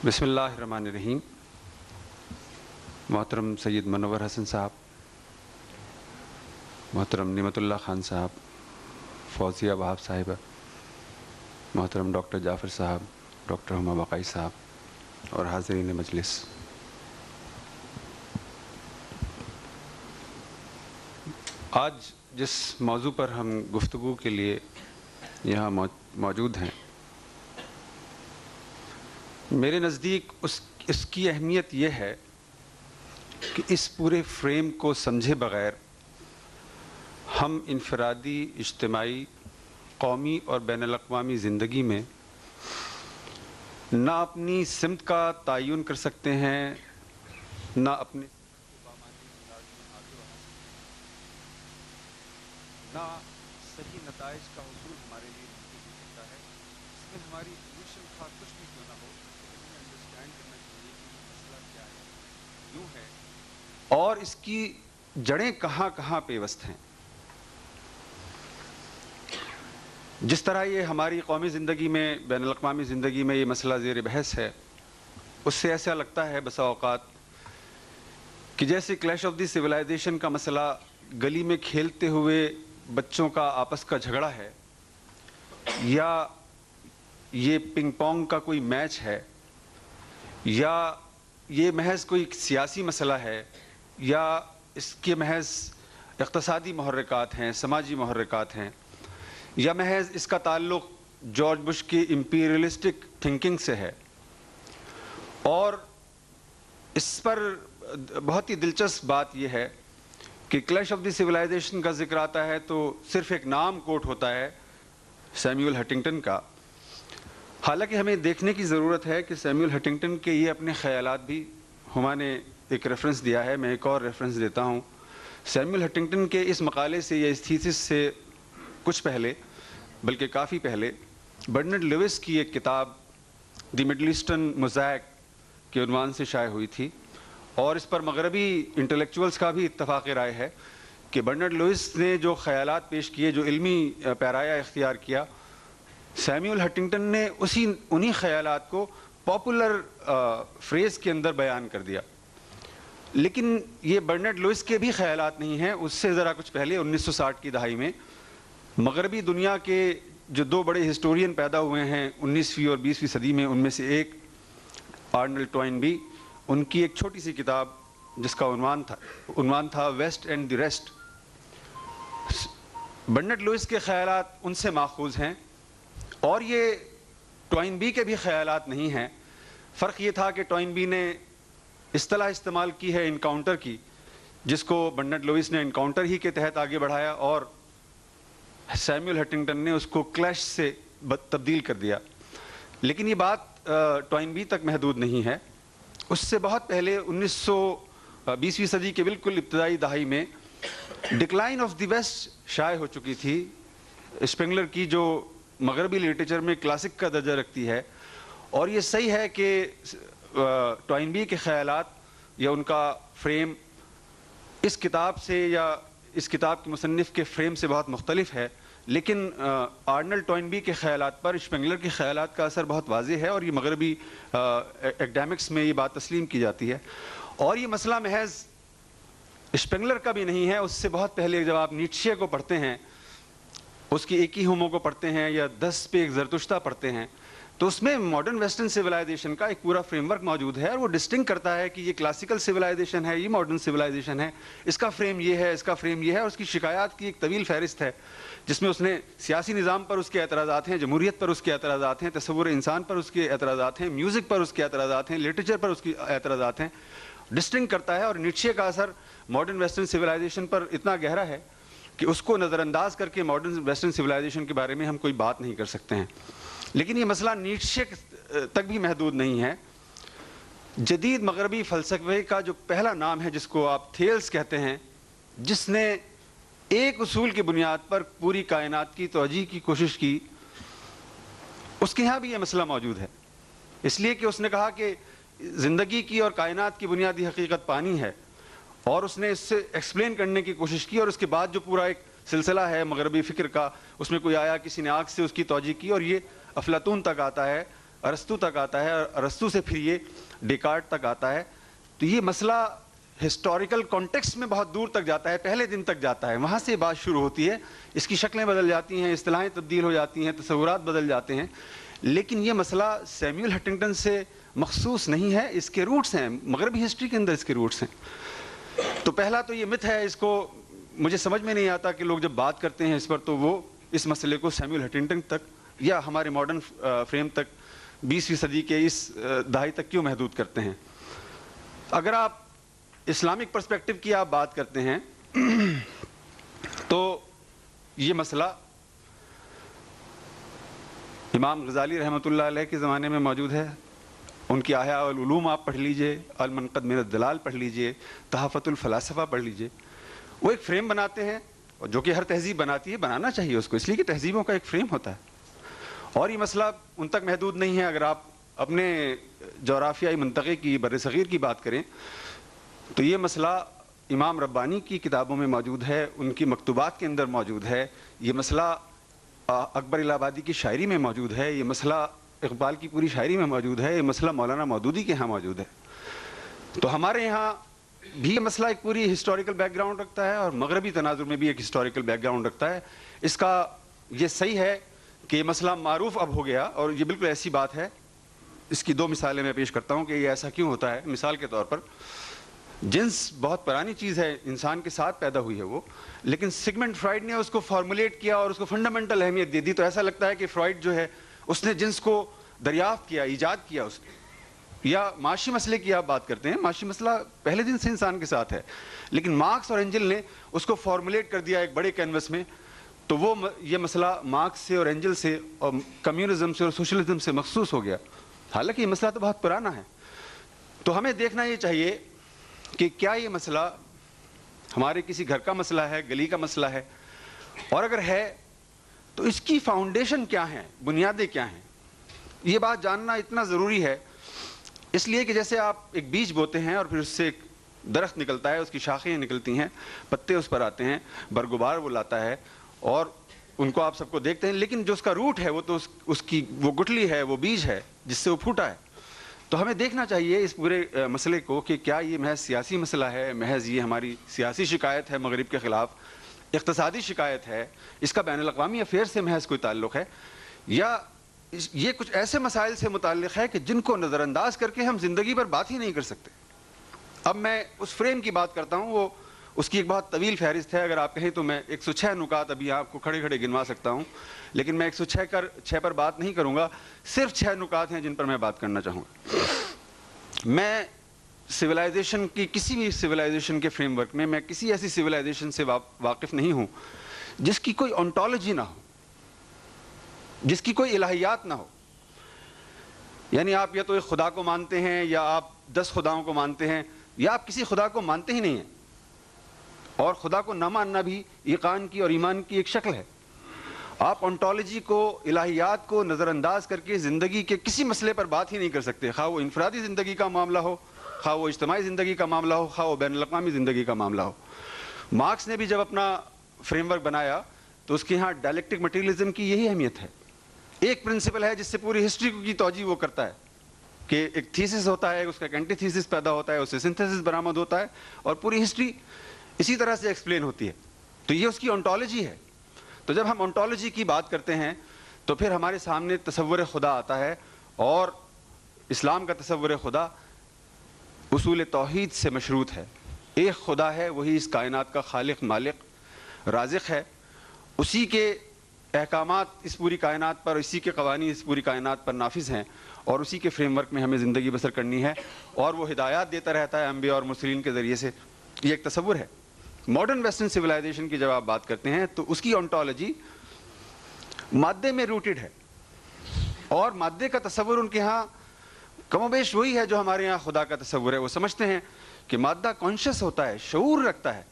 بسم اللہ الرحمن الرحیم. محترم سید منور حسن صاحب، محترم نعمت اللہ خان صاحب، فوزیہ وہاب صاحبہ، محترم ڈاکٹر جعفر صاحب، ڈاکٹر ہما بقائی صاحب اور حاضرین مجلس، آج جس موضوع پر ہم گفتگو کے لیے یہاں موجود ہیں، میرے نزدیک اس کی اہمیت یہ ہے کہ اس پورے فریم کو سمجھے بغیر ہم انفرادی، اجتماعی، قومی اور بین الاقوامی زندگی میں نہ اپنی سمت کا تعین کر سکتے ہیں، نہ اپنے نہ صحیح نتائج کا حصول ہمارے لیے ممکن ہو سکتا ہے. اس میں ہماری پوزیشن کا کچھ بھی کیوں نہ ہو، ہمیں انڈرسٹینڈ کرنا چاہیے کہ یہ مسئلہ کیا ہے، کیوں ہے، اور اس کی جڑیں کہاں کہاں پیوست ہیں. جس طرح یہ ہماری قومی زندگی میں، بین الاقوامی زندگی میں یہ مسئلہ زیر بحث ہے، اس سے ایسا لگتا ہے بسا اوقات کہ جیسے کلیش آف دی سویلائزیشن کا مسئلہ گلی میں کھیلتے ہوئے بچوں کا آپس کا جھگڑا ہے، یا یہ پنگ پونگ کا کوئی میچ ہے، یا یہ محض کوئی سیاسی مسئلہ ہے، یا اس کے محض اقتصادی محرکات ہیں، سماجی محرکات ہیں، یا محض اس کا تعلق جارج بش کی امپیریلسٹک تھنکنگ سے ہے. اور اس پر بہت ہی دلچسپ بات یہ ہے کہ کلیش آف دی سویلائزیشن کا ذکر آتا ہے تو صرف ایک نام کوٹ ہوتا ہے سیموئل ہنٹنگٹن کا، حالانکہ ہمیں دیکھنے کی ضرورت ہے کہ سیموئل ہنٹنگٹن کے یہ اپنے خیالات بھی، ہما نے ایک ریفرنس دیا ہے، میں ایک اور ریفرنس دیتا ہوں. سیموئل ہنٹنگٹن کے اس مقالے سے یا اس تھیسس سے کچھ پہلے، بلکہ کافی پہلے، برنارڈ لوئس کی ایک کتاب دی مڈل ایسٹرن موزائک کے عنوان سے شائع ہوئی تھی، اور اس پر مغربی انٹلیکچوئلز کا بھی اتفاق رائے ہے کہ برنارڈ لوئس نے جو خیالات پیش کیے، جو علمی پیرایا اختیار کیا، سیموئل ہنٹنگٹن نے انہی خیالات کو پاپولر فریز کے اندر بیان کر دیا. لیکن یہ برنارڈ لوئس کے بھی خیالات نہیں ہیں. اس سے ذرا کچھ پہلے 1960 کی دہائی میں مغربی دنیا کے جو دو بڑے ہسٹورین پیدا ہوئے ہیں 19ویں اور 20ویں صدی میں، ان میں سے ایک آرنلڈ ٹوائنبی، ان کی ایک چھوٹی سی کتاب جس کا عنوان تھا west and the rest. Bernard Lewis کے خیالات ان سے ماخوذ ہیں، اور یہ ٹوائنبی کے بھی خیالات نہیں ہیں. فرق یہ تھا کہ ٹوائنبی نے اصطلاح استعمال کی ہے انکاؤنٹر کی، جس کو برنارڈ لوئس نے انکاؤنٹر ہی کے تحت آگے بڑھایا، اور سیموئل ہنٹنگٹن نے اس کو کلیش سے تبدیل کر دیا. لیکن یہ بات ٹوائنبی تک محدود نہیں ہے. اس سے بہت پہلے 1920ویں صدی کے بالکل ابتدائی دہائی میں ڈکلائن آف دی ویسٹ شائع ہو چکی تھی، اسپینگلر کی، جو مغربی لٹریچر میں کلاسک کا درجہ رکھتی ہے. اور یہ صحیح ہے کہ ٹوائنبی کے خیالات یا ان کا فریم اس کتاب سے یا اس کتاب کے مصنف کے فریم سے بہت مختلف ہے، لیکن آرنلڈ ٹوائنبی کے خیالات پر اسپینگلر کے خیالات کا اثر بہت واضح ہے، اور یہ مغربی ایکڈیمکس میں یہ بات تسلیم کی جاتی ہے. اور یہ مسئلہ محض اسپینگلر کا بھی نہیں ہے. اس سے بہت پہلے جب آپ نیٹشے کو پڑھتے ہیں، اس کی ایک ہی ہومو کو پڑھتے ہیں، یا 10 پہ ایک زرتشتہ پڑھتے ہیں، تو اس میں ماڈرن ویسٹرن سویلائزیشن کا ایک پورا فریم ورک موجود ہے، اور وہ ڈسٹنگ کرتا ہے کہ یہ کلاسیکل سویلائزیشن ہے، یہ ماڈرن سویلائزیشن ہے، اس کا فریم یہ ہے، اس کا فریم یہ ہے. اور اس کی شکایات کی ایک طویل فہرست ہے، جس میں اس نے سیاسی نظام پر اس کے اعتراضات ہیں، جمہوریت پر اس کے اعتراضات ہیں، تصور انسان پر اس کے اعتراضات ہیں، میوزک پر اس کے اعتراضات ہیں، لٹریچر پر اس کے اعتراضات ہیں. ڈسٹنگ کرتا ہے. اور نیٹشے کا اثر ماڈرن ویسٹرن سویلائزیشن پر اتنا گہرا ہے کہ اس کو نظر انداز کر کے ماڈرن ویسٹرن سویلائزیشن کے بارے میں ہم کوئی بات نہیں کر سکتے ہیں. لیکن یہ مسئلہ نیٹشے تک بھی محدود نہیں ہے. جدید مغربی فلسفے کا جو پہلا نام ہے، جس کو آپ تھیلس کہتے ہیں، جس نے ایک اصول کی بنیاد پر پوری کائنات کی توجیہ کی کوشش کی، اس کے یہاں بھی یہ مسئلہ موجود ہے. اس لیے کہ اس نے کہا کہ زندگی کی اور کائنات کی بنیادی حقیقت پانی ہے، اور اس نے اس سے ایکسپلین کرنے کی کوشش کی. اور اس کے بعد جو پورا ایک سلسلہ ہے مغربی فکر کا، اس میں کوئی آیا، کسی نے آگ سے اس کی توجیہ کی، اور یہ افلاطون تک آتا ہے ارسطو تک آتا ہے اور ارسطو سے پھر یہ ڈیکارٹ تک آتا ہے. تو یہ مسئلہ ہسٹوریکل کانٹیکسٹ میں بہت دور تک جاتا ہے, پہلے دن تک جاتا ہے, وہاں سے بات شروع ہوتی ہے. اس کی شکلیں بدل جاتی ہیں, اصطلاحیں تبدیل ہو جاتی ہیں, تصورات بدل جاتے ہیں, لیکن یہ مسئلہ سیموئل ہنٹنگٹن سے مخصوص نہیں ہے, اس کے روٹس ہیں, مغربی ہسٹری کے اندر اس کے روٹس ہیں. تو پہلا تو یہ مت ہے, اس کو مجھے سمجھ میں نہیں آتا کہ لوگ جب بات کرتے ہیں اس پر تو وہ اس مسئلے کو سیموئل ہنٹنگٹن تک یا ہمارے ماڈرن فریم تک 20ویں صدی کے اس دہائی تک کیوں محدود کرتے ہیں. اگر آپ اسلامک پرسپیکٹو کی آپ بات کرتے ہیں تو یہ مسئلہ امام غزالی رحمۃ اللہ علیہ کے زمانے میں موجود ہے. ان کی احیاء العلوم آپ پڑھ لیجئے, المنقد من الدلال پڑھ لیجئے, تحفۃ الفلاسفہ پڑھ لیجئے. وہ ایک فریم بناتے ہیں جو کہ ہر تہذیب بناتی ہے, بنانا چاہیے اس کو, اس لیے کہ تہذیبوں کا ایک فریم ہوتا ہے. اور یہ مسئلہ ان تک محدود نہیں ہے. اگر آپ اپنے جغرافیائی منطقے کی, بر صغیر کی بات کریں تو یہ مسئلہ امام ربانی کی کتابوں میں موجود ہے, ان کی مکتوبات کے اندر موجود ہے. یہ مسئلہ اکبر الہ آبادی کی شاعری میں موجود ہے, یہ مسئلہ اقبال کی پوری شاعری میں موجود ہے, یہ مسئلہ مولانا مودودی کے ہاں موجود ہے. تو ہمارے یہاں بھی یہ مسئلہ ایک پوری ہسٹوریکل بیک گراؤنڈ رکھتا ہے اور مغربی تناظر میں بھی ایک ہسٹوریکل بیک گراؤنڈ رکھتا ہے. اس کا یہ صحیح ہے کہ یہ مسئلہ معروف اب ہو گیا, اور یہ بالکل ایسی بات ہے. اس کی 2 مثالیں میں پیش کرتا ہوں کہ یہ ایسا کیوں ہوتا ہے. مثال کے طور پر جنس بہت پرانی چیز ہے, انسان کے ساتھ پیدا ہوئی ہے وہ, لیکن سگمنڈ فرائڈ نے اس کو فارمولیٹ کیا اور اس کو فنڈامنٹل اہمیت دے دی. تو ایسا لگتا ہے کہ فرائڈ جو ہے اس نے جنس کو دریافت کیا, ایجاد کیا اس نے. یا معاشی مسئلے کی آپ بات کرتے ہیں, معاشی مسئلہ پہلے دن سے انسان کے ساتھ ہے, لیکن مارکس اور اینجل نے اس کو فارمولیٹ کر دیا ایک بڑے کینوس میں. تو وہ یہ مسئلہ مارکس سے اور اینجل سے اور کمیونزم سے اور سوشلزم سے مخصوص ہو گیا, حالانکہ یہ مسئلہ تو بہت پرانا ہے. تو ہمیں دیکھنا یہ چاہیے کہ کیا یہ مسئلہ ہمارے کسی گھر کا مسئلہ ہے, گلی کا مسئلہ ہے, اور اگر ہے تو اس کی فاؤنڈیشن کیا ہیں, بنیادیں کیا ہیں. یہ بات جاننا اتنا ضروری ہے, اس لیے کہ جیسے آپ ایک بیج بوتے ہیں اور پھر اس سے ایک درخت نکلتا ہے, اس کی شاخیں نکلتی ہیں, پتے اس پر آتے ہیں, برگبار وہ لاتا ہے اور ان کو آپ سب کو دیکھتے ہیں, لیکن جو اس کا روٹ ہے وہ تو اس کی وہ گٹلی ہے, وہ بیج ہے جس سے وہ پھوٹا ہے. تو ہمیں دیکھنا چاہیے اس پورے مسئلے کو کہ کیا یہ محض سیاسی مسئلہ ہے, محض یہ ہماری سیاسی شکایت ہے مغرب کے خلاف, اقتصادی شکایت ہے, اس کا بین الاقوامی افیئر سے محض کوئی تعلق ہے, یا یہ کچھ ایسے مسائل سے متعلق ہے کہ جن کو نظر انداز کر کے ہم زندگی پر بات ہی نہیں کر سکتے. اب میں اس فریم کی بات کرتا ہوں, وہ اس کی ایک بہت طویل فہرست ہے. اگر آپ کہیں تو میں 106 نکات ابھی آپ کو کھڑے کھڑے گنوا سکتا ہوں, لیکن میں 106 پر بات نہیں کروں گا. صرف 6 نکات ہیں جن پر میں بات کرنا چاہوں گا. میں سویلائزیشن کی کسی بھی سویلائزیشن کے فریم ورک میں کسی ایسی سویلائزیشن سے واقف نہیں ہوں جس کی کوئی انٹالوجی نہ ہو, جس کی کوئی الہیات نہ ہو. یعنی آپ یا تو ایک خدا کو مانتے ہیں, یا آپ 10 خداؤں کو مانتے ہیں, یا آپ کسی خدا کو مانتے ہی نہیں ہیں. اور خدا کو نہ ماننا بھی یقین کی اور ایمان کی ایک شکل ہے. آپ انٹالوجی کو, الہیات کو نظر انداز کر کے زندگی کے کسی مسئلے پر بات ہی نہیں کر سکتے, خواہ وہ انفرادی زندگی کا معاملہ ہو, خواہ وہ اجتماعی زندگی کا معاملہ ہو, خواہ وہ بین الاقوامی زندگی کا معاملہ ہو. مارکس نے بھی جب اپنا فریم ورک بنایا تو اس کے یہاں ڈائلیکٹک مٹیریلزم کی یہی اہمیت ہے. ایک پرنسپل ہے جس سے پوری ہسٹری کی توجہ وہ کرتا ہے کہ ایک تھیسس ہوتا ہے, اس کا ایک اینٹی تھیسس پیدا ہوتا ہے, اس سے سنتھیسس برآمد ہوتا ہے, اور پوری ہسٹری اسی طرح سے ایکسپلین ہوتی ہے. تو یہ اس کی انٹالوجی ہے. تو جب ہم انٹالوجی کی بات کرتے ہیں تو پھر ہمارے سامنے تصور خدا آتا ہے, اور اسلام کا تصور خدا اصول توحید سے مشروط ہے. ایک خدا ہے, وہی اس کائنات کا خالق, مالک, رازق ہے. اسی کے احکامات اس پوری کائنات پر, اسی کے قوانین اس پوری کائنات پر نافذ ہیں, اور اسی کے فریم ورک میں ہمیں زندگی بسر کرنی ہے, اور وہ ہدایات دیتا رہتا ہے انبیاء اور مرسلین کے ذریعے سے. یہ ایک تصور ہے. ماڈرن ویسٹرن سویلائزیشن کی جب آپ بات کرتے ہیں تو اس کی انٹالوجی مادے میں روٹڈ ہے, اور مادے کا تصور ان کے ہاں کم و بیش وہی ہے جو ہمارے ہاں خدا کا تصور ہے. وہ سمجھتے ہیں کہ مادہ کانشیس ہوتا ہے, شعور رکھتا ہے,